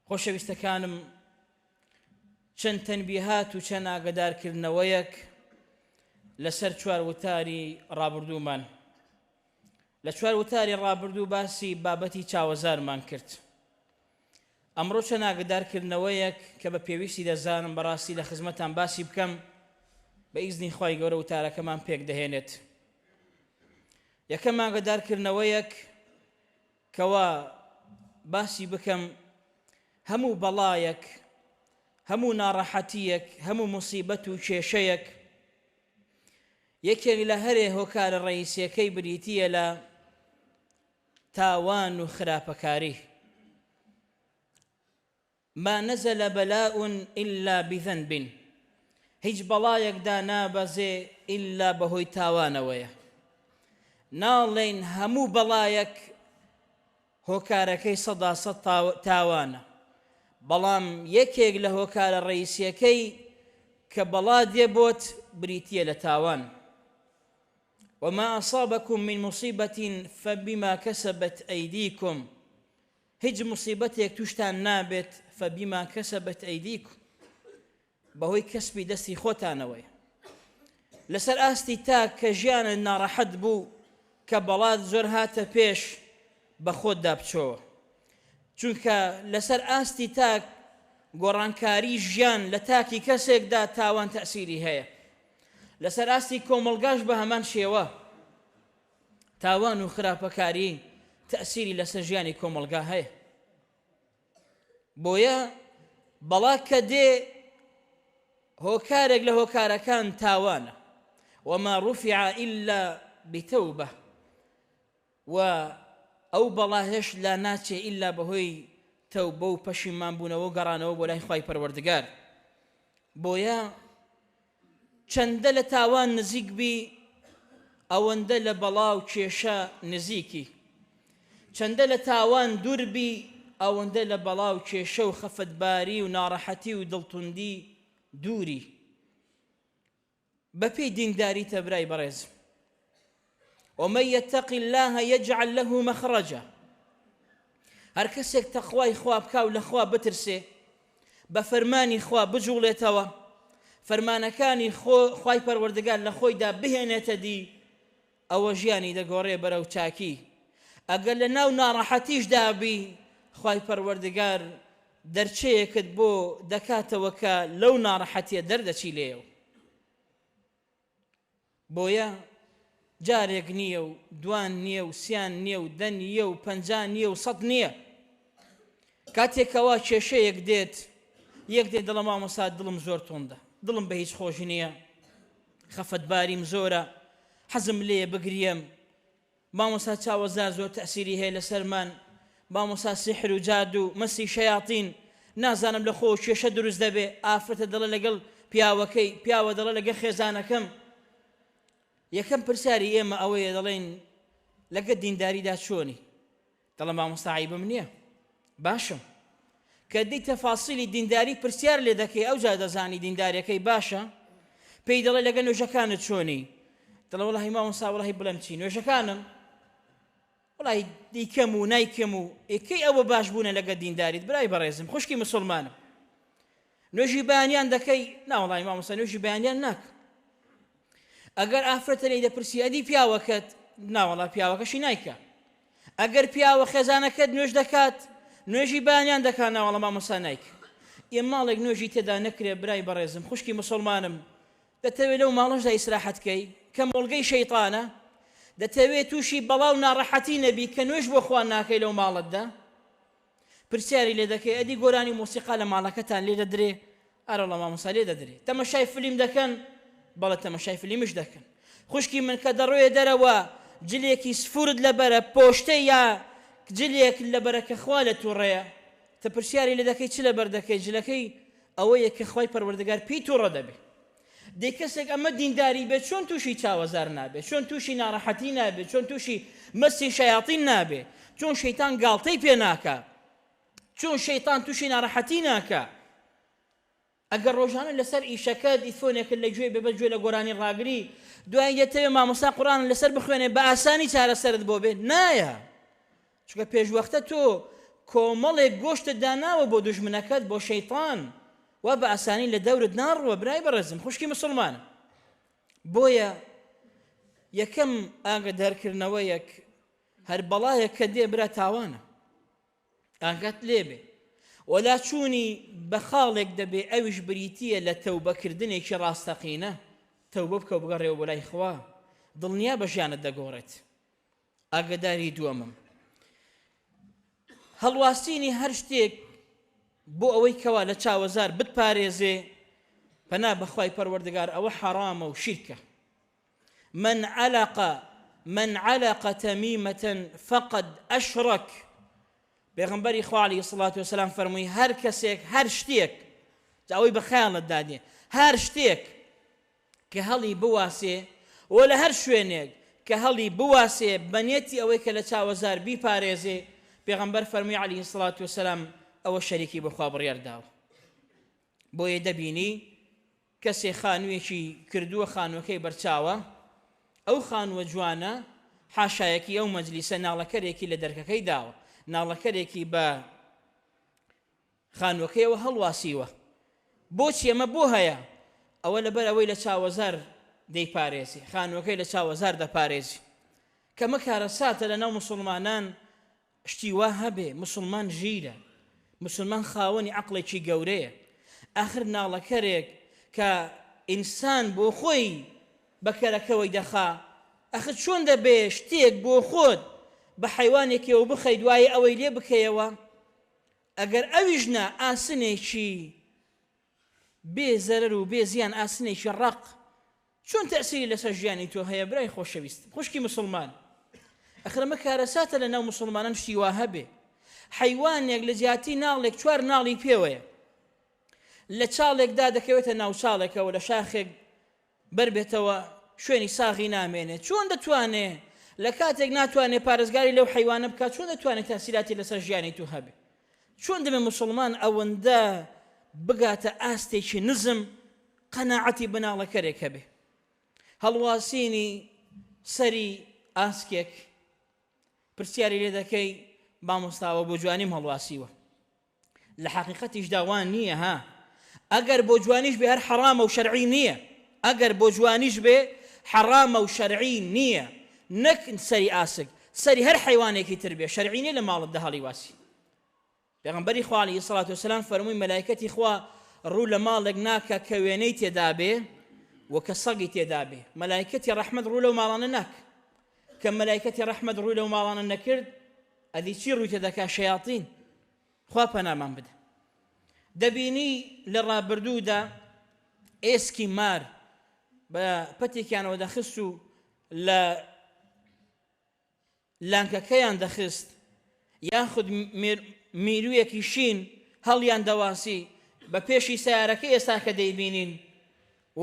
خۆشەویستەکانم چەند تەنبیهات و چەند ئاگادارکردنەوەیەک لەسەر چوار وتاری ڕابردوومان. لە چوار وتاری ڕابردوو باسی بابەتی چاوەزارمان کرد. ئەمڕۆ چەند ئاگادارکردنەوەیەک کە بە پێویستی دەزانم بەڕاستی لە خزمەتان باسی بکەم بە ئیزنی خوای گەورە وتارەکەمان پێک دەهێنێت. یەکەم ئاگادارکردنەوەیەک کەوا باسی بکەم هەموو بەڵایەک، هەموو ناڕەحەتیەک، هەموو موسیبەت و کێشەیەک یەکێک لە هەرێ هۆکارە ڕئیسیەکەی بریتیە لە تاوان و خراپەکاری. ما نزل بلاء إلا بذنب، هیچ بەڵایەکدا نابەزێ ئیلا بەهۆی تاوانەوەیە. ناڵێن هەموو بەڵایەک هۆکارەکەی سەدا سەد تاوانە، بەڵام یەکێک لە هۆکارە ڕئیسیەکەی کە بەڵا دێبۆت بریتیە لە تاوان. وما أصابكم من مصيبة فبما كسبت أيديكم، هیچ مصیبەتێک توشتان نابێت فبما كسبت أيديكم، بەهۆی کەسبی دەستی خۆتانەوەی. لەسەر ئاستی تا کە ژیانت ناڕەحەت بوو کە بەڵات زۆر هاتە پێش بە خۆتدا بچۆوە، چونکە لەسەر ئاستی تاک گۆڕانکاری ژیان لە تاکی کەسێکدا تاوان تەسیری هەیە. لەسەر ئاستی کۆمەڵگاش بە هەمان شێوە تاوان و خراپەکاری تەسیری لەسەر ژیانی کۆمەڵگا هەیە. بۆیە بەڵا کە دێ هۆکارێک لە هۆکارەکان تاوانە. وما رفع إلا بتوبة، و ئەو بەڵا هێش لا ناچێ ئیلا بەهۆی تەوبە و پەشیمان بوونەوە و گەڕانەوە بۆ لای خوای پەروەردگار. بۆیە چەندە لە تاوان نزیک بی ئەوەندە لە بەڵا و کێشە نزیکی، چەندە لە تاوان دوور بی ئەوەندە لە بەڵا و کێشە و خەفەتباری و ناڕەحەتی و دڵتوندی دووری. بەپێی دینداری تەبرای بەڕێز، ومن يتق الله يجعل له مخرجا، هەر کەسێک تەخوای خوا بکا و لە خوا بترسێ، بە فەرمانی خوا بجوڵێتەوە، فەرمانەکانی خوای پەروەردگار لە خۆیدا بهێنێتە دی، ئەوە ژیانی دەگۆڕێ بەرەو چاکی. ئەگەر لە ناو ناڕەحەتیشدا بی، خوای پەروەردگار دەرچەیەکت بۆ دەکاتەوە کە لەو ناڕەحەتیە دەردەچی لێەوە. بۆیە جارێک نییە و دوان نییە و سیان نییە و دە نییە و پەنجا نییە و سەد نییە. کاتێکەوە کێشەیەک دێت، یەک دێت دڵە مامۆستا دڵم زۆر تۆندە، دڵم بە هیچ خۆش نییە، خەفەتباریم زۆرە، حەزم لێ بگریم، مامۆستا چاوەزار زۆر تەسیری هەیە لەسەرمان، مامۆستا سیحر و جاد و مەسی شەیاطین، نازانم لە خۆ کێشە دروست دەبێ، ئافرەتە دەڵە لەگەڵ پیاوەکەی، پیاوە دەڵە لەگەڵ خێزانەکەم. یەکەم پرسیاری ئێمە ئەوەیە دەڵێن لەگە دینداریدا چۆنی؟ دەڵێ مامۆستا عیبم نییە، باشم. کە دەی تەفاسیلی دینداری پرسیار لێ دەکەی، ئەو جا دەزانی دینداریەکەی باشە. پێی دەڵێ لەگە نوێژەکانت چۆنی؟ دەڵێ وەڵاهی مامۆستا وەڵاهی بڵێم چی، نوێژەکانم وەڵاهی دیکەم و نایکەم و ئێکەی ئەوە باش بوونە لەگە دینداریت. برای بەڕێزم، خوشکی مسلمانم، نوێژی بەیانیان دەکەی؟ نا وەڵاهی مامۆستا نوێژی بەیانیان ناکە. ئەگەر ئافرەتە لێی دەپرسی ئەدی پیاوەکەت؟ ناوەڵا پیاوەکەشی نایکە. ئەگەر پیاوە خێزانەکەت نوێژ دەکات، نوێژی بەیانیان دەکات؟ ناوەڵا مامۆستا نایکە. ئێ ماڵێک نوێژی تێدا نەکرێ برای بەڕێزم، خوشکی مسلمانم، دەتەوێت لەو ماڵەشدا ئیسراحەتکەی کە مۆڵگەی شەیطانە، دەتەوێت تووشی بەڵاو ناڕەحەتی نەبی کە نوێژ بۆ خوا ناکەی لەو ماڵەتدا. پرسیاری لێ دەکەی ئەدی گۆرانی مۆسیقا لە ماڵەکەتان لێ دەدرێ؟ ئەرەڵا مامۆستا لێ دەدرێ. تەمەشای فیلم دەکەن؟ بەڵێ تەمەشای فیلمیش دەکەن. خوشکی من کە دەڕۆیە دەرەوە جلێکی سفورت لەبەرە، پۆشتەی یا جلێک لەبەرە کە خوا لە تووڕەیە، تە پرسیاری لێ دەکەی چ لەبەر دەکەی؟ جلەکەی ئەوەیە کە خوای پەروەردگار پێی تووڕە دەبێ. دەی کەسێک ئەمە دینداری بێت چۆن تووشی چاوەزار نابێت، چۆن تووشی ناڕەحەتی نابێت، چۆن تووشی مەسی شەیاطین نابێت، چۆن شەیطان گاڵتەی پێ ناکە، چۆن شەیطان تووشی ناڕەحەتی ناکە. ئەگەر ڕۆژانە لەسەر ئیشەکەت ئیفۆنێکت لە گوێ ببە گوێ لە گۆرانی ڕاگری، دوای دێتەوێ مامۆستا قورئان لەسەر بخوێنێ بە ئاسانی چارەسەرت بۆ بێت؟ نایە، چونکە پێشوەختە تۆ کۆمەڵێک گۆشتە داناوە بۆ دوژمنەکەت بۆ شەیطان وا بە ئاسانی لە دەورت ناڕوە برای بەڕێزم خوشکی مسلمانە. بۆیە یەکەم ئاگادارکردنەوەیەک هەر بەڵایەک کە دێ برا تاوانە ئاگات لێبێ وەلا چوونی بە خاڵێک دەبێ ئەویش بریتیە لە تەوبەکردنێکی ڕاستەقینە تەوبە بکە و بگەڕێەوە بۆ لای خوا دڵنیا بە ژیانت دەگۆڕێت. ئاگاداری دووەمم هەڵواستینی هەر شتێک بۆ ئەوەی کەوا لە چاوەزار بتپارێزێ پەنا بەخوای پەروەردگار ئەوە حەرامە و شیرکە. من علق تەمیمەتەن فەقەد ئەشرەک پێغەمبەری خوا عەلەیهی سڵات وسەلام فەرمووی هەر کەسێک هەر شتێک ئەوەی بە خەیاڵت دادێ هەر شتێک کە هەڵی بواسێ و لە هەر شوێنێک کە هەڵی بواسێ بەنیەتی ئەوەی کە لە چاوەزار بیپارێزێ پێغەمبەر فەرمووی عەلەیهی سڵات وسەلام ئەوە شەریکی بەخوا بڕیارداوە. بۆیە دەبینی کەسێ خانوویەکی کردووە خانووەکەی بەرچاوە ئەو خانووە جوانە حاشایەکی ئەو مەجلیسە ناڵەکەرێکی لە دەرکەکەی داوە ناڵەکەرێکی بە خانووەکەیەوە هەڵواسیوە بۆچی ئەمە بۆ هەیە ئەوە لەبەر ئەوەی لە چاوەزار دەیپارێزی خانووەکەی لە چاوەزار دەپارێزی کەمە کارەساتە لەناو مسلمانان شتی وا هەبێ مسلمان ژیرە مسلمان خاوەنی عەقڵێکی گەورەیە ئاخر ناڵەکەرێک کە ئینسان بۆ خۆی بەکەرەکەوەی دەخا ئەخر چۆن دەبێ شتێک بۆ خۆت بە حەیوانێکەوە بخەی دوایە ئەوەی لێ بکەیەوە ئەگەر ئەویژنا ئاسنێکی بێ زەرەر و بێ زیان ئاسنێکی ڕق چۆن تەسیری لەسەر ژیانی تۆ هەیە برای خۆشەویست خوشکی مسلمان ئەخر ئەمە کارەساتە لەناو مسلمانان شتی وا هەبێ حەیوانێک لە جیاتی ناڵێک چوار ناڵی پێوەیە لە چاڵێکدا دەکەوێتە ناو چاڵێکەوە لە شاخێک بربێتەوە شوێنی ساغی نامێنێت چۆن دەتوانێت لە کاتێک ناتوانێت پارێزگاری لەو حەیوانە بکات چۆن دەتوانێت تاسیراتی لەسەر ژیانی تو هەبێ چۆن دەبێت مسلمان ئەوەندە بگاتە ئاستێکی نزم قەناعەتی بناڵەکەرێک هەبێ هەڵواسینی سەری ئاسکێک پرسیاری لێ دەکەی مامۆستاوە بۆ جوانیم هەڵواسیوە لە حەقیقەتیش داوان نییە ها ئەگەر بۆ جوانیش بێ هەر حەرامە و شەرعی نییە ئەگەر بۆ جوانیش بێ حەرامە و شەرعی نییە نەک سەری ئاسک سەری هەر حەیوانێکی تر بێ شەرعی نییە لە ماڵت دە هەڵی واسی پێغەمبەری خوا عەلەیهی سەڵات وسەلام فەرمووی مەلایکەتی خوا ڕوو لە ماڵێک ناکە کە وێنەی تێدا بێ و کە سەگی تێدا بێ مەلایکەتی ڕەحمەت ڕوو لەو ماڵانە ناک کە مەلایکەتی ڕەحمەت ڕووی لەو ماڵانە نەکرد ئەدی چی ڕووی تێدەکا شەیاطین خوا پەنامان بدە دەبینی لە ڕابردوودا ئێسکی مار بە پەتێکیانەوە دەخست و لە لانکەکەیان دەخست یاخود میرویەکی شین هەڵیان دەواسی بە پێشی سیارەکەی ئێستا کە دەیبینین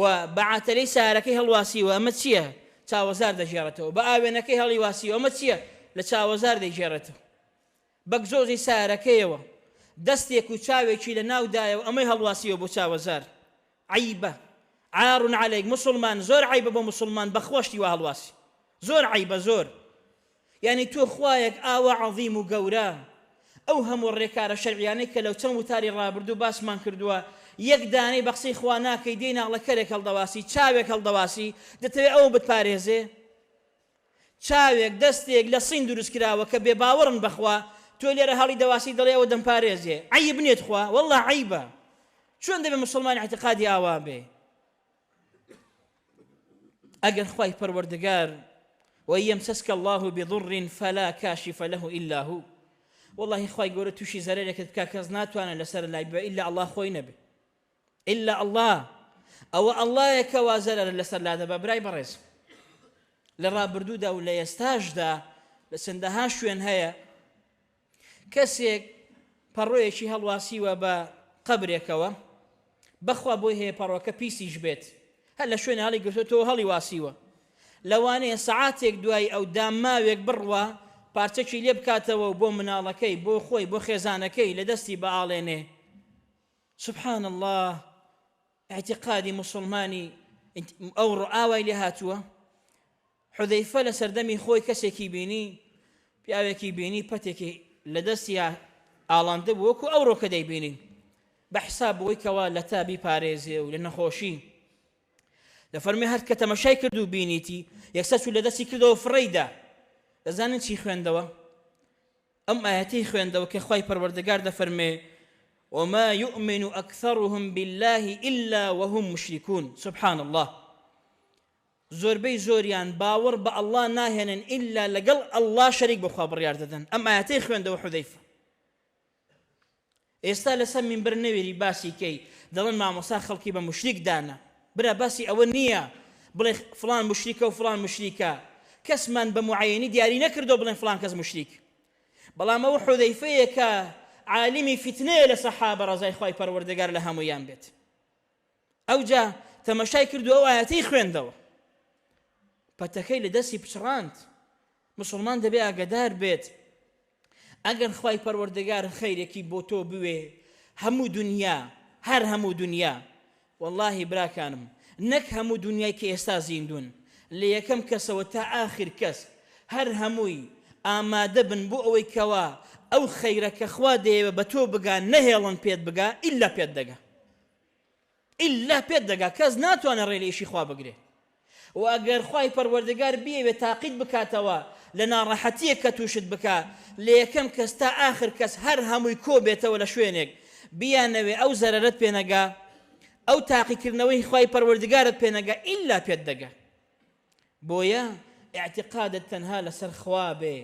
و بە عاتەلەی سیارەکەی هەڵواسیوە ئەمە چییە چاوەزار دەژێڕێتەوە بە ئاوێنەکەی هەڵی واسیوە ئەمە چییە لە چاوەزار دەیژێڕێتەوە بە گزۆزی سیارەکەیەوە دەستێک و چاوێکی لە ناودایەوە ئەمەی هەڵواسیوە بۆ چاوەزار عیبە عار عەلەیک مسلمان زۆر عیبە بۆ مسلمان بەخۆشتی وا هەڵواسی زۆر عیبە زۆر یعنی تۆ خوایەک ئاوە عەظیم و گەورە ئەو هەموو ڕێکارە شەرعیانەی کە لەو چەند وتاری ڕابردوو باسمان کردووە یەک دانەی بە قسەی خوا ناکەی دێی ناڵەکەرێک هەڵدەواسی چاوێک هەڵدەواسی دەتەوێت ئەوە بتپارێزێ چاوێک دەستێک لە سین دروست کراوە کە بێ باوەڕن بەخوا تۆ لێرە هەڵی دەواسی دەڵێ ئەوە دەمپارێزێ عیب نیێت خوا وەڵڵا عیبە چۆن دەبێت مسلمانی اعتقادی ئاوا بێ ئەگەر خوای پەروەردگار وإن يمسسك الله بضر فلا كاشف له إلا هو والله خوای گەورە تووشی زەرێرێکت بکا کەس ناتوانێت لەسەر لای بێ ئیلا الله خۆی نەبێ ئیلا الله ئەوە ئەڵڵایەکەوا زەرەر لەسەر لا دەبا برای بەڕێز لە ڕابردوودا و لە ئێستاشدا لە چەندەها شوێن هەیە کەسێک پەڕۆیەکی هەڵواسیوە بە قەبرێکەوە بەخوا بۆی هەیە پەڕۆکە پیسیش بێت هەر لە شوێنە هەڵی گرتوێتەوە هەڵی واسیوە لەوانەیە سەعاتێک دوای ئەو داماوێک بڕوە پارچەکی لێ بکاتەوە بۆ مناڵەکەی بۆ خۆی بۆ خێزانەکەی لە دەستی بەئاڵێنێ سبحان الله اعتقادی مسلمانی ئەو ڕئاوای لێ هاتووە حودەیفە لە سەردەمی خۆی کەسێکی بینی پیاوێکی بینی پەتێکی لە دەستی ئاڵاندە وەکو ئەوڕۆ کە دەیبینین بە حساب بۆی کەوا لە تابی پارێزێ و لە نەخۆشی لە فەرمی هەر کە تەمەشای کرد و بینیتی یەکسەر چوو لە دەستی کردەوە فڕیدا دەزانن چی خوێندەوە ئەم ئاەتەی خوێندەوە کە خوای پەروەردگار دەفەرمێ وما يؤمن أكثرهم بالله إلا وهم مشركون سبحان الله زۆربەی زۆریان باوەڕ بە ئەڵڵا ناهێنن ئیلا لەگەڵ ئەڵڵا شەریک بەخوا بڕیار دەدەن ئەم ئاەتەی خوێندەوە حودەیفە ئێستا لەسەر مینبەر نەوێری باسی کەی دەڵێن مامۆستا خەڵکی بە مشریک دانا برا باسی ئەوە نییە بڵێ فڵان مشریکە و فڵان مشریکە کەسمان بە معەیەنی دیاری نەکردەوە بڵێن فڵان کەس مشریک بەڵام ئەوە حودەیفەیە کە عالمی فتنەیە لە سەحابە ڕەزای خوای پەروەردگار لە هەموویان بێت ئەوجا تەمەشای کردو ئەو ئاەتەی خوێندەوە پەتەکەی لە دەستی پچڕاند مسلمان دەبێ ئاگادار بێت ئەگەر خوای پەروەردگار خەیرێکی بۆ تۆ بوێ هەموو دنیا هەر هەموو دنیا واللهی براکانم نەک هەموو دنیای کە ئێستا زیندون لە یەکەم کەسەوە تا ئاخر کەس هەر هەمووی ئامادە بن بۆ ئەوەی کەوا ئەو خەیرەکە خوا دەیەوە بە تۆ بگا نەهێڵن پێت بگا ئیلا پێت دەگا ئیلا پێت دەگا کەس ناتوانە ڕێ لە ئیشی خوا بگرێ و ئەگەر خوای پەروەردگار بیەوێ تاقید بکاتەوە لە ناڕەحەتیە کە تووشت بکا لە یەکەم کەس تا ئاخر کەس هەر هەمووی کۆ بێتەوە لە شوێنێک بیانەوێ ئەو زەرەرت پێنەگا ئەو تاقیکردنەوەی خوای پەروەردگارت پێنەگا ئیلا پێت دەگا بۆیە اعتقادت تەنها لەسەر خوا بێ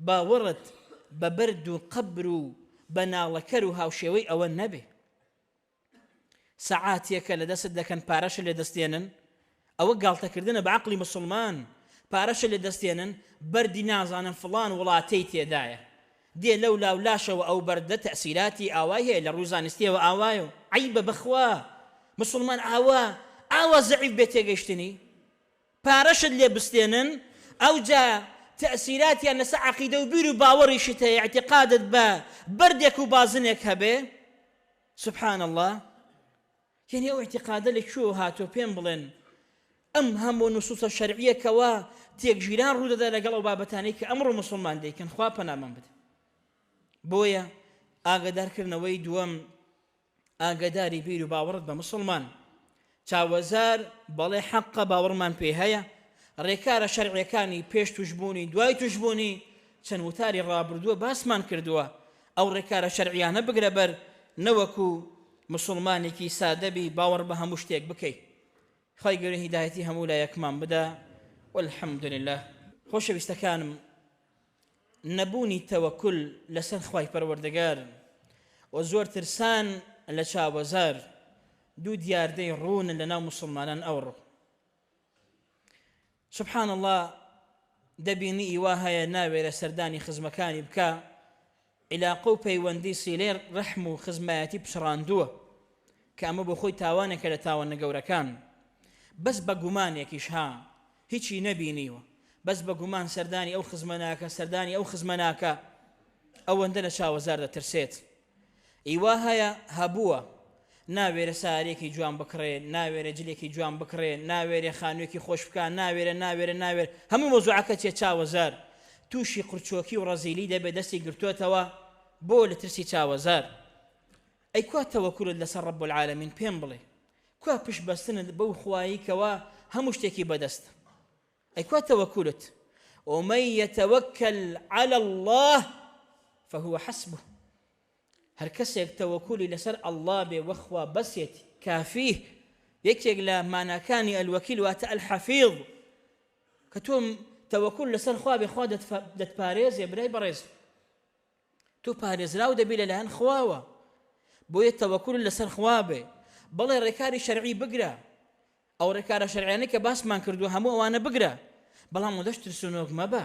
باوەڕت بە بەرد و قەبر و بە ناڵەکەر و هاوشێوەی ئەوە نەبێ سەعاتێکە لە دەست دەکەن پارەشە لێ دەستێنن ئەوە گاڵتەکردنە بە عەقڵی مسلمان پارەشە لێ دەستێنن بەردی نازانن فڵان وڵاتەی تێدایە دێ لەو لاولاشەوە ئەو بەردە تەسیراتی ئاوای هەیە لە ڕووزانستیەوە ئاوایە عەیبە بەخوا مسلمان ئاوا زەعیف بێ تێگەیشتنی پارەشت لێ بستێنن ئەوجا تأثیراتیان لەسەر عەقیدە و بیر و باوەڕیشت هەیە اعتقادت بە بەردێک و بازنێک هەبێ سبحان الله یعنی ئەو اعتقادە لەکوێ هاتۆ پێم بڵێن ئەم هەموو نصوصە شەرعیەکەوە تێکژیران ڕوودەدا لەگەڵ ئەو بابەتانەی کە ئەمڕۆ مسلمان دەیکەن خوا پەنامان بدە بۆیە ئاگادارکردنەوەی دووەم ئاگاداری بیر و باوەڕت بە مسلمان چاوەزار بەڵێ حەقە باوەڕمان پێ هەیە ڕێکارە شەرعیەکانی پێش توشبوونی دوای توشبوونی چەند وتاری ڕابردووە باسمان کردووە ئەو ڕێکارە شەرعیانە بگرە بەر نەوەکو مسلمانێکی سادەبی باوەڕ بە هەموو شتێک بکەیت خی گەورە هیدایەتی هەموو لایەکمان بدە والحەمد لله خۆشەویستەکانم نەبوونی تەوەکل لەسەر خوای پەروەردگار و زۆر ترسان لە چاوەزار دوو دیاردەی ڕوونن لە ناو مسلمانان ئەوڕۆ سبحان الله دەبینی ئیوا هەیە ناوێرە سەردانی خزمەکانی بکە عیلاقە و پەیوەندی سیلێر ڕەحم و خزمایەتی پشڕاندووە کە ئەمە بۆ خۆی تاوانێکە لە تاوانە گەورەکان بەس بە گومانێکیش ها هیچی نەبینیوە بەس بە گومان سەردانی ئەو خزمەناکە سەردانی ئەو خزمەناکە ئەوەندە لە چاوەزار دەترسێت ئیوا هەیە هەبووە ناوێرە سارێکی جوان بکڕێن ناوێرە جلێکی جوان بکڕێن ناوێرە خانوویەکی خۆش بکە ناوێرە هەموو مۆزوعەکە چێ چاوەزار تووشی قورچۆکی و ڕەزیلی دەبێ دەستی گرتووەتەوە بۆ لە ترسی چاوەزار ئەی کوا تەوەکولت لەسەر ڕەب العالەمین پێم بڵێ کوا پشت بەستنت بەو خوایی کەوا هەموو شتێکی بەدەستە ئەی کوا تەوەکولت ومن يتوكل على الله فهو حسبه هەر کەسێک تەوەکولی لەسەر ئەڵڵا بێ وەخوا بەسێت کافیه یەکێک لە ماناکانی ئەلوەکیل واتە ئەلحەفیظ کە تۆ تەوەکل لەسەر خوا بێ خوا دەتپارێزێ برای بەڕێز تۆ پارێزراو دەبی لەلایەن خواوە بۆیە تەوەکل لەسەر خوا بێ بەڵێ ڕێکاری شەرعی بگرە ئەو ڕێکارە شەرعیانەی کە باسمان کردو هەموو ئەوانە بگرە بەڵام و دەشت ترسونۆک مەبە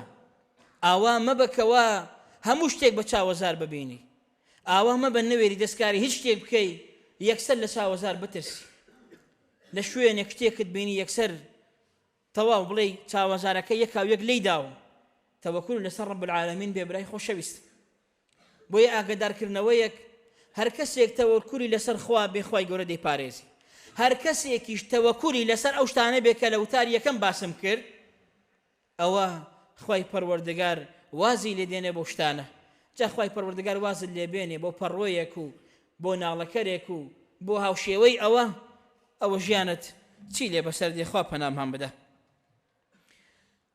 ئاوا مەبەکەوە هەموو شتێک بە چاوەزار ببینی ئاوا مەبە نەوێری دەستکاری هیچ شتێک بکەی یەکسەر لە چاوەزار بترسی لە شوێنێک شتێکت بینی یەکسەر تەواو بڵێ چاوەزارەکە یەکاو یەک لێی داوم تەوەکل لەسەر ڕەب العالەمین بێ برای خۆشەویست بۆیە ئاگادارکردنەوەیەک هەر کەسێک تەوەکولی لەسەر خوا بێ خوای گەورە دەیپارێزی هەر کەسێکیش تەوەکولی لەسەر ئەو شتانە بێ کە لە وتار یەکەم باسم کرد ئەوە خوای پەروەردگار وازی لێ دێنێ بۆ شتانە جا خوای پەروەردگار وازت لێبێنێ بۆ پەڕۆیەک و بۆ ناڵەکەرێک و بۆ هاوشێوەی ئەوە ژیانت چی لێ بەسەر دێ خوا پەناممان بدە.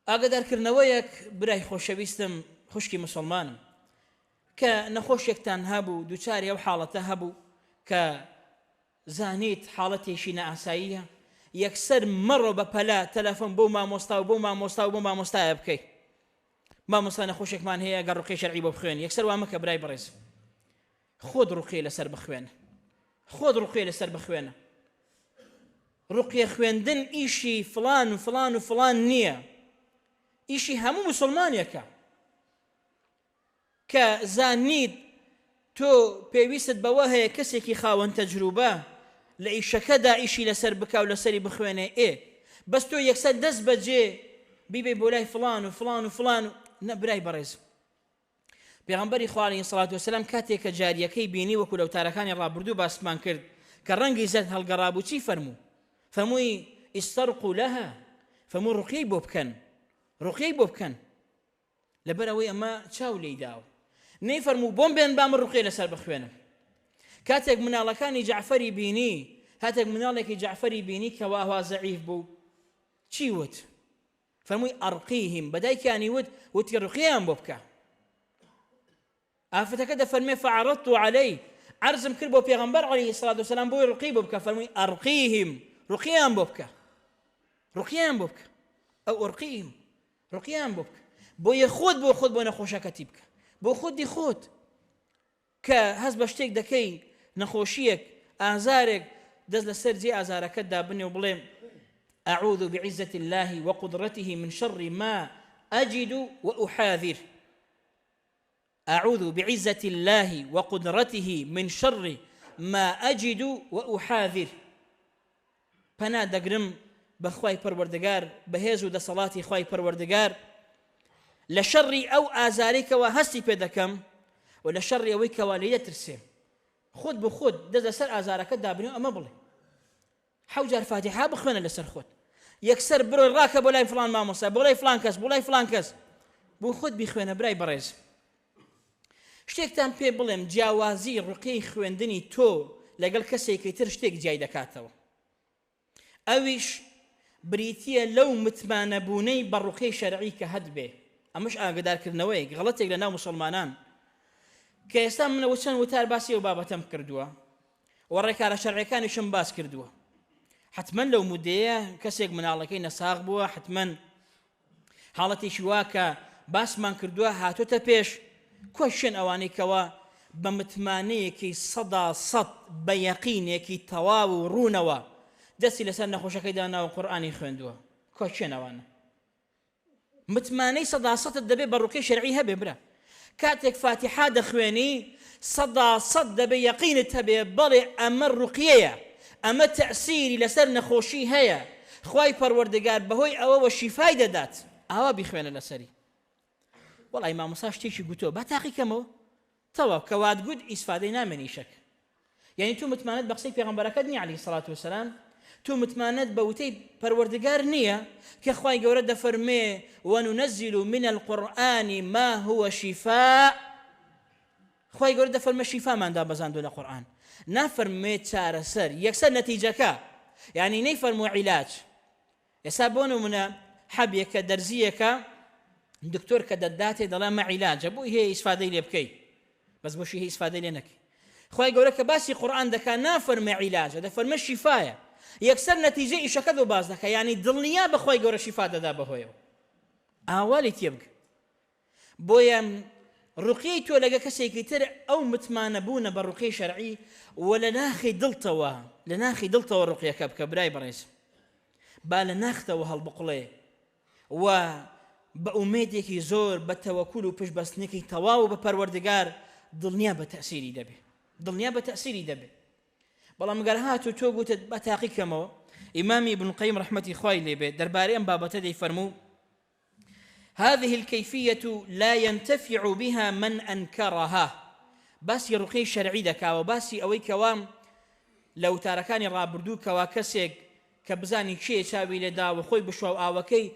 ئاگادارکردنەوەیەک برای خۆشەویستم خوشکی مسلمانم کە نەخۆشێکتان هەبوو دووچاری ئەو حاڵەتە هەبوو کە زانیت حاڵەتێکی نەئاساییە یەکسەر مەڕۆ بە پەلا تەلەفۆن بۆ مامۆستا و بۆ مامۆستا و بۆ مامۆستایە بکەیت. مامۆستا نەخۆشێکمان هەیە گەر ڕوقی شەرعی بۆ بخوێن یەکسەر وا مەکە برای بەڕێز خۆت ڕوقی لەسەر بخوێنە خۆت ڕوقی لەسەر بخوێنە. ڕوقیە خوێندن ئیشی فلان و فلان و فلان نییە، ئیشی هەموو مسلمانێکە کە زانیت تۆ پێویستت بەوە هەیە کەسێکی خاوەن تەجروبە لە ئیشەکەدا ئیشی لەسەر بکە و لەسەری بخوێنێ بەس تۆ یەکسەر دەست بەجێ بیبێ بۆ لای فلان و فلان و فلان و نەبرای بەڕێز. پێغەمبەری خوا عەلەیهی سەڵات وەسەلام کاتێک کە جاریەکەی بینی وەکو لەو تارەکانی ڕابردوو باسمان کرد کە ڕەنگی زەرد هەڵگەڕابوو چی فەرموو؟ فەرمووی ئیستەرقوا لەها، فەرموو ڕوقیەی بۆ بکەن ڕوقیەی بۆ بکەن لەبەرەوەی ئەمە چاو لێی داوە. نەیفەرموو بۆم بێن بام ڕوقیە لەسەر بخوێنم. کاتێک مناڵەکانی جەعفەری بینی هاتێک مناڵێکی جەعفەری بینی کەوا هەوا زەعیف بوو چی وت؟ فەرمووی ئەڕقیهم بەدایکیانی وتی ڕوقیەیان بۆ بکە. ئافرەتەکە دەفەرمێ فعەرەضت عەلەیه عەرزم کرد بۆ پێغەمبەر عەلەیهی سەڵات وەسەلام بۆی ڕوقی بۆ بکە فەرمووی ئەڕقیهم ڕوقیەیان بۆ بکە ڕوقیەیان بۆ بکە ئەو ئەڕقیهم ڕوقیەیان بۆ بکە بۆ یەخۆت بۆ خۆت بۆ نەخۆشەکەتی بکە بۆ خۆتی خۆت کە هەست بە شتێک دەکەی نەخۆشیەک ئازارێک دەست لەسەر جێ ئازارەکەتدا بنێ و بڵێ أعوذ بعزة الله وقدرته من شر ما أجد وأحاذر. أعوذ بعزة الله وقدرته من شر ما أجد وأحاذر. پەنا دەگرم بە خوای پەروەردگار بەهێز و دەسەڵاتی خوای پەروەردگار لە شەڕی ئەو ئازارەی کەوا هەستی پێ دەکەم و لە شەڕی ئەوەی کەوا لێ دەترسێم. خۆت بە خۆت دەست لەسەر ئازارەکەت دابنێ و ئەمە بڵێ 7 جار فاتحە بخوێنە لەسەر خۆت یەکسەر بڕۆی ڕاکە بۆ لای فلان مامۆستا بۆ لای فلان کەس بۆ لای فلان کەس بۆ خۆت بیخوێنە برای بەڕێز. شتێکتان پێ بڵێم جیاوازی ڕوقیەی خوێندنی تۆ لەگەڵ کەسێکی تر شتێک جیای دەکاتەوە. ئەویش بریتیە لەو متمانەبوونەی بە ڕوقیەی شەرعی کە هەت بێ. ئەمەش ئاگدارکردنەوەیەک غەڵەتێک لە ناو مسلمانان کە ئێستا منەوە چەند وتار باسی ئەو بابەتەم کردووە و ڕێکارە شەرعیەکانیشم باس کردووە. حتمما لەو مودەیە کەسێک مناڵەکەی نەساغ بووە حتمما حاڵەتێکی وا کە باسمان کردووە هاتوتە پێش کۆی شوێن ئەوانەی کەوا بە متمانەیەکی 100% بە یەقینێکی تەواو و ڕوونەوە دەستی لەسەر نەخۆشەکەی دانا و قورئانی خوێندووە کۆی شوێن ئەوانە متمانەی 100% دەبێت بە ڕوقیەی شەرعی هەبێ برا. کاتێک فاتحە دەخوێنی 100% دەبێ یەقینت هەبێ بەڵێ ئەمە ڕوقیەیە ئەمە تەئسیری لەسەر نەخۆشی هەیە خوای پەروەردگار بەهۆی ئەوەوە شیفای دەدات ئاوا بیخوێنە لەسەری. وەڵی مامۆستا شتێکی گوتۆ با تاقیکەمەوە تەواو کەوات گوت ئیسفادەی نامێنی شەک. یعنی تو متمانەت بە قسەی پێغەمبەرەکەت نییە عەلەیهی سەڵات وەسەلام تو متمانەت بە وتەی پەروەردگار نییە کە خوای گەورە دەفەرمێ وەنونەزیل من القورئان ما هو شیفاء. خوای گەورە دەفەرمێ شیفاماندا بەزاندووە لە قورئان نافەرمێ چارەسەر یەکسەر نەتیجەکە یعنی نەیفەرمووە عیلاج. ئێستا بۆ نمونە حەبێکە دەرزیەکە دکتۆر کە دەداتێ دەڵێ مە عیلاجە بۆی هەیە ئیسفادەی لێ بکەی بەس بۆشی هەیە ئیسفادەی لێ نەکەی. خوای گەورە کە باسی قورئان دەکا نافەرمێ عیلاجە دەفەرمێ شیفایە یەکسەر نەتیجە ئیشەکە دۆ باز دەکە یعنی دڵنیا بە خوای گەورە شیفا دەدا بەهۆیەوە ئاوالی تێبگە. بۆیە ڕوقیەی تۆ لەگە کەسێکی تر ئەو متمانە بوونە بە ڕوقیەی شەرعی و لە ناخی دڵتەوە ڕوقیەکە بکە برای بەڕێز با لە ناختەوە هەڵبقڵێ و بە ئومێدێکی زۆر بە تەوەکول و پشتبەستنێکی تەواو بە پەروەردگار دڵنیا بە تەئسیری دەبێ. بەڵام گەر هاتو تۆ گوتت بە تاقیکەمەوە ئیمامی ابن القەیم ڕەحمەتی خوای لێبێ دەربارەی ئەم بابەتە دەیفەرموو هذه الكيفية لا ينتفع بها من أنكرها. باسی ڕوقیەی شەرعی دەکاوە باسی ئەوەی کەوا لەو تارەکانی ڕابردوو کەوا کەسێک کە بزانی کێ چاوی لێداوە خۆی بشوە و ئاوەکەی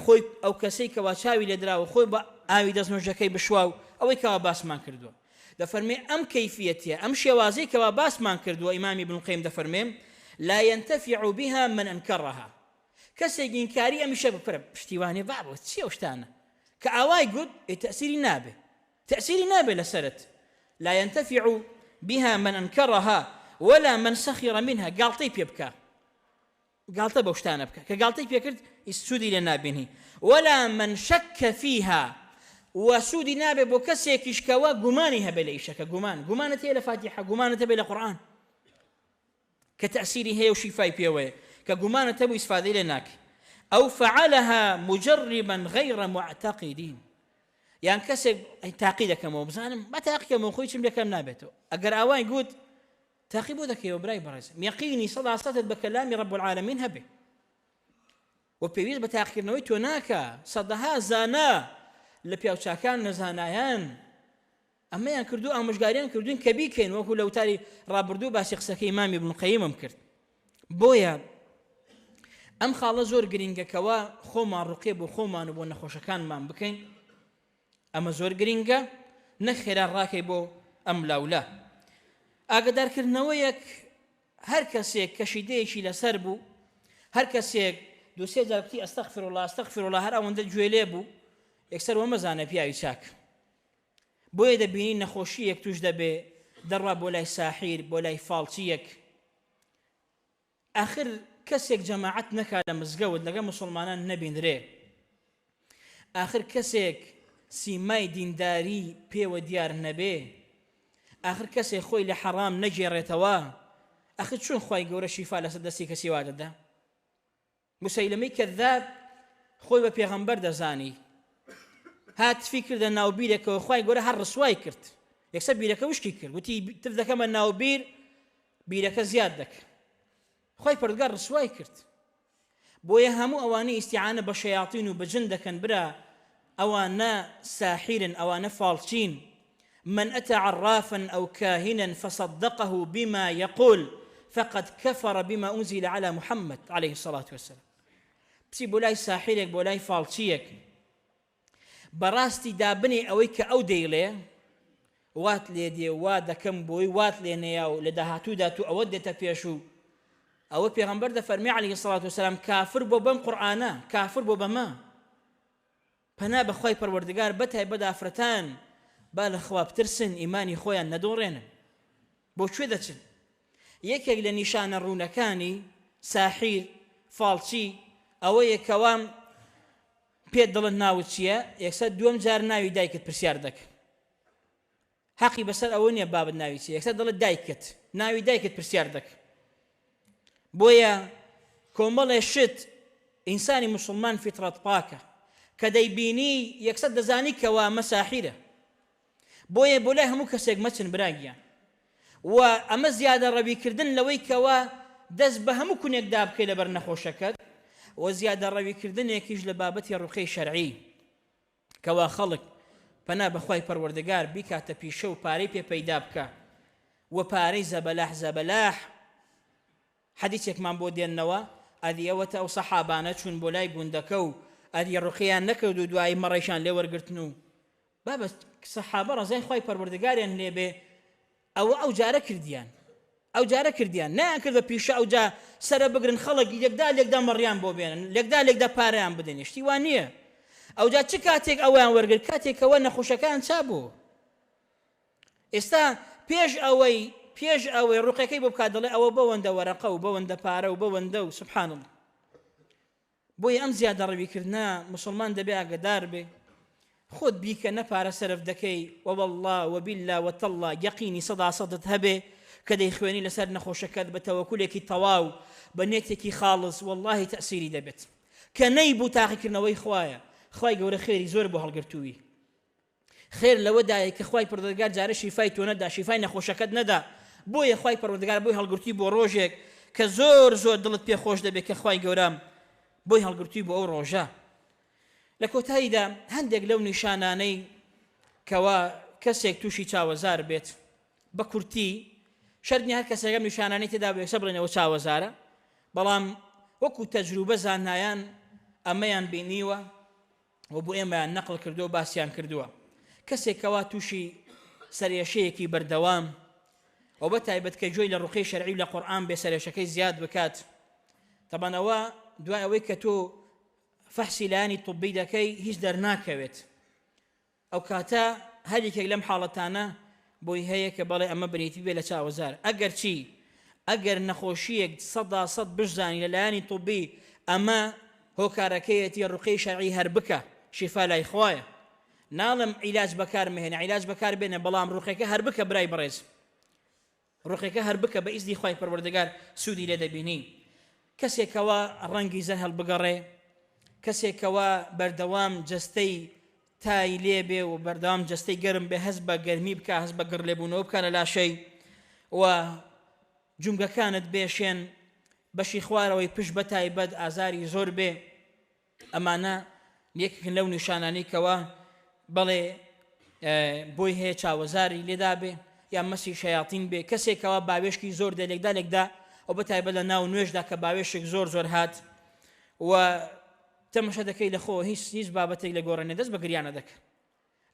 خۆی ئەو کەسەی کەوا چاوی لێدراوە خۆی بە ئاوی دەستنوێژەکەی بشوە و ئەو ئەوەی کەوا باسمان کردووە دەفەرمێ ئەم کەیفیەتیە ئەم شێوازەی کەوا باسمان کردووە ئیمامی ابن القیم دەفەرمێ لا ينتفع بها من أنكرها کەسێک ئینکاری ئەمیشە بپرە پشتیوانێ بابە چیە شتانە کە ئاوای گوت تأثيري نابێ لەسەرت لا ينتفع بها من أنكرها ولا من سخر منها قالطي بيبكى قالطي بوشتانة بكى كقالطي بيكرد السودي لنابنه ولا من شك فيها وسودي نابي بوكسيك إشكوا قمانها بليشك قمانة إلى فاتحة قمانة بلا قرآن كتأثيري هي وشفاي بيوي كقمانة تبو إسفادي لناك أو فعلها مجربا غير معتقدين يعني كسب تعقيدك مو بزانم ما تعقيدك مو خويش ملك نابته أقرأ أوان يقول تعقيبه ذاك يا براي برايز يقيني صدى صدت بكلام رب العالمين هبه وبيويز بتعقيد نويت هناك صدها زانا لبيوتشاكان نزانايان أما يعني كردو أو مش قارين كردون كبيكين وهو لو تاري رابردو باسق سكي إمام ابن القيم مكرت بويا أم خاله زور جرينجا كوا خوما رقيب وخوما نبون نخوشكان ما بكين أما زور جرينجا نخير الراكبو أم لا أقدر كرنويك هر كسيك كشيديشي لسربو هر كسيك دوسي جاربتي أستغفر الله هر أون دجويليبو يكسر ومزانه بيا يشاك بويا دبينين نخوشيك توجد به دروا بولاي ساحير بولاي فالتيك آخر كسيك جماعتنا كالا مزقود لقى مسلمانان نبين ري آخر كسيك سيماي دينداري بي وديار نبي آخر كسيك خوي لحرام نجي ريتوا آخر شون خوي قورا شفاء لسدسي كسي واجد ده مسيلمي كذاب خوي ببيغمبر دزاني هات فكر ده ناوبيرك وخواي قوله هر رسواي كرت يكسب بيرك وش كيكر وتي تبدا كمان ناوبير بيرك زيادك خواي بردقار رسواي كرت بويا همو اواني استعانه بشياطين وبجندك برا اوانا ساحر اوانا فالشين من اتى عرافا او كاهنا فصدقه بما يقول فقد كفر بما انزل على محمد عليه الصلاه والسلام بسي بولاي ساحرك بولاي فالشيك براستي دابني اويك او ديلي وات ليدي وادا كمبوي وات لينياو لدهاتو داتو اودتا بيشو او پیغمبر ده فرمي عليه الصلاه والسلام كافر بو بم قرانا كافر بو بما فنا بخوي پروردگار بتاي بدا فرتان بال خواب ترسن ايماني خويا ندورين بو شو دچن يك لنشان الرونكاني ساحر فالشي او يكوام پێت دڵت ناوت چییە یەکسەر دووەم جار ناوی دایکت پرسیار دەکە حەقی بەسەر ئەوە نییە بابت ناوی چییە یەکسەر دڵت دایکت ناوی دایکت پرسیار دەکە بۆیە کۆمەڵێ شت ئینسانی موسڵمان فیترەت پاکە کە دەیبینی یەکسەر دەزانی کەوا ئەمە ساحیرە بۆیە بۆ لای هەموو کەسێک مەچن براگیان و ئەمە زیادە ڕەویکردن لەوەی کەوا دەست بە هەموو کونێکدا بکەی لەبەر نەخۆشەکەت وزيادة الروي كردنيكيش لبابتي الرقي شرعي كوا خلق فنا بخواي پروردگار بيكا تبيشو باري بي بيدابكا وباري زبلاح حديثك من بودي النوا اذي اوتا او صحابانا چون بولاي بوندكو اذي الرقيان نكدو دواي مريشان لي ورقرتنو بابا صحابه رزاي خواي پروردگار ان لي او جاره كرديان او جاره كرديان نا كذا بيشا او جا سر بقرن خلق يقدا مريان بو بين يقدا باريان بدن اشتيوانيه او جا تشكاتيك اوان ورقل كاتيك وانا خوشكان سابو استا بيج اوي رقيكي بكادله او بوند ورقه وبوند باره وبوند سبحان الله بوي ام زياده ربي كرنا مسلمان دبي قدار به خذ بيك نفار سرف دكي والله وبالله وتالله يقيني صدت هبه كدي خواني لسر نخوشكات بتوكلك تواو بنيتك خالص والله تأثيري دبت كنيبو تاخي كرنوي خوايا قورا خيري زور بو هالقرتوي خير لو دايك خواي پروردگار جاره شفای تو ندا شفای نخوشکت ندا بوی خواي پروردگار بوی هالقرتوي بو روجك كزور دلت بي خوش دبي كخواي قورام بوی هالقرتوي بو او روجا لكوتايدا هندق لو نشاناني كوا كسيك توشي چاوزار بيت بكورتي شردني هر کەسێکم نیشانانەی تێدا بێ سەبڕێنەوە چاوەزارە بەڵام وەکو تەجروبە زانایان ئەمەیان بینیوە و بۆ ئێمەیان نەقڵ کردووە باسییان کردووە کەسێکەوە تووشی سەرێشەیەکی بەردەوام ئەو بە تایبەت کە گوێی لە ڕوقی شەرعی لە قورئان بێ سەرێشەکەی زیاد بکات تەبەنەوە دوای ئەوەی کە تۆ فەحسی لایانی طبی دەکەی هیچ دەرناکەوێت ئەو کاتە هەریکێک لەم حاڵەتانە بۆی هەیە کە بەڵێ ئەمە بریتی بێ لە چاوەزار ئەگەر چی ئەگەر نەخۆشیەک 100% بشزانی لە لایانی طبی ئەمە هۆکارەکەیەتی ڕوقی شەرعی هەر بکە شیفا لای خوایە ناڵم عیلاج بەکار مهێنە عیلاج بەکار بێنە بەڵام ڕوقەکە هەر بکە برای بەڕێز ڕوقەکە هەر بکە بە ئیزنی خوای پەروەردگار سوودی لێ دەبینی کەسێکەوە ڕەنگی زەر هەڵبگەڕێ کەسێکەوە بەردەوام جەستەی تای لێ بێ و بەردەوام جەستەی گەرم بێ هەست بە گەرمی بکە هەست بە گڕ لێبوونەوە بکە لە لاشەی و جونگەکانت بێشێن بەشی خوارەوەی پشت بە تایبەت ئازاری زۆر بێ ئەمانە یەکێکن لەو نیشانانەی کەوە بەڵێ بۆی هەیە چاوەزاری لێدا بێ یا مەسی شەیاطین بێ کەسێکەوە باوێشکی زۆر دەلێکدا لێکدا ئەو بە تایبەت لە ناو نوێژدا کە باوێشێک زۆر زۆر هات و تەمەشە دەکەی لە خۆ هیچ بابەتێک لە گۆڕێنێ دەست بە گریانە دەکە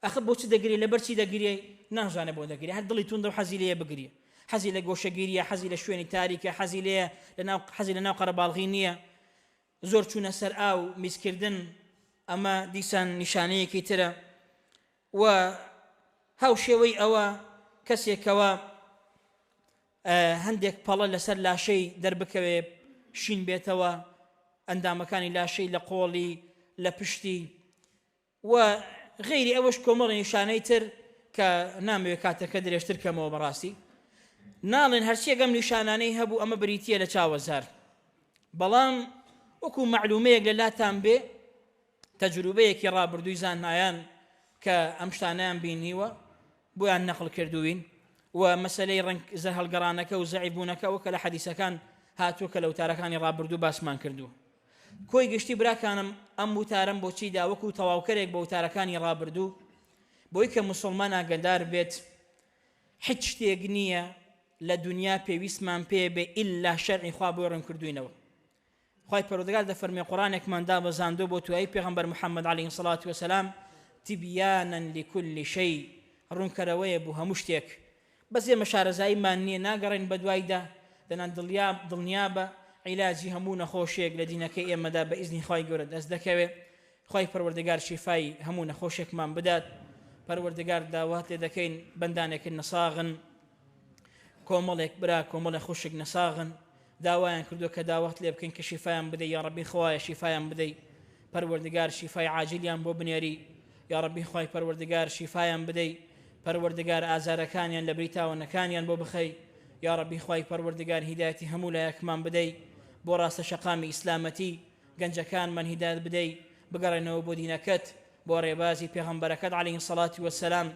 ئەخە بۆچی دەگری لەبەرچی دەگرێ نازانێ بۆ دەگری هەر دڵی توندە و حەزی لێیە بگریە حەزی لە گۆشەگیریە حەزی لە شوێنی تاریکە حەزی لە ناو قەرەباڵغی نییە زۆر چوونە سەر ئاو میزکردن ئەمە دیسان نیشانەیەکی ترە و هاوشێوەی ئەوە کەسێکەوە هەندێک پەڵە لەسەر لاشەی دەربکەوێ شین بێتەوە ئەندامەکانی لاشەی لە قۆڵی لە پشتی و غەیری ئەوەش کۆمەڵی نیشانەی تر کە نامەوێت کاتەکە درێژتر کەمەوە بەڕاستی ناڵێن هەرچیەکەم نیشانانەی هەبوو ئەمە بریتیە لە چاوەزار بەڵام وەکو معلومەیەک لە لاتان بێ تەجروبەیەکی ڕابردووی زانایان کە ئەم شتانەیان بینیوە بۆیان نەقڵ کردوین و مەسەلەی ڕەنگ زەر هەڵگەڕانەکە و زەعیبوونەکە وەکە لە حەدیسەکان هاتووە کە لە وتارەکانی ڕابردوو باسمان کردو کۆی گشتی براکانم ئەم وتارم بۆچیدا وەکو تەواوکەرێک بە وتارەکانی ڕابردوو بۆی کە موسڵمان ئاگادار بێت هیچ شتێک نییە لە دنیا پێویستمان پێ بێ ئیلا شەرعی خوا بۆ ڕوون کردوینەوە خوای پەروەردگار دەفەرمێ قورئانێکماندا بەزاندوو بۆ توایی پێغەمبەر محەممەد عەلەیهی سەڵات وەسەلام تیبیانە لكل شەی ڕوونکەرەوەیە بۆ هەموو شتێک بەس ئێمە شارەزاییمان نییە ناگەڕێن بە دوایدا دەنان دڵنیا بە عیلاجی هەموو نەخۆشێک لە دینەکەی ئێمەدا بە ئیزنی خوای گەورە دەست دەکەوێت خوای پەروەردگار شیفای هەموو نەخۆشێکمان بدات پەروەردگار داوات لێ دەکەین بەندانێکن نەساغن کۆمەڵێک برا کۆمەڵە خوشک نەساغن داوایان کردو کە داوات لێ بکەین کە شیفایان بدەی یا ڕەبی خوایە شیفایان بدەی پەروەردگار شیفای عاجلیان بۆ بنێری یا ڕەبی خوای پەروەردگار شیفایان بدەی پەروەردگار ئازارەکانیان لە بریتاوەنەکانیان بۆ بخەی یا ڕەبی خوای پەروەردگار هیدایەتی هەموو لایەکمان بدەی بۆ ڕاستە شەقامی ئیسلامەتی گەنجەکانمان هیدایەت بدەی بگەڕێنەوە بۆ دینەکەت بۆ ڕێبازی پێغەمبەرەکەت عەلەیهی سەڵات وەسەلام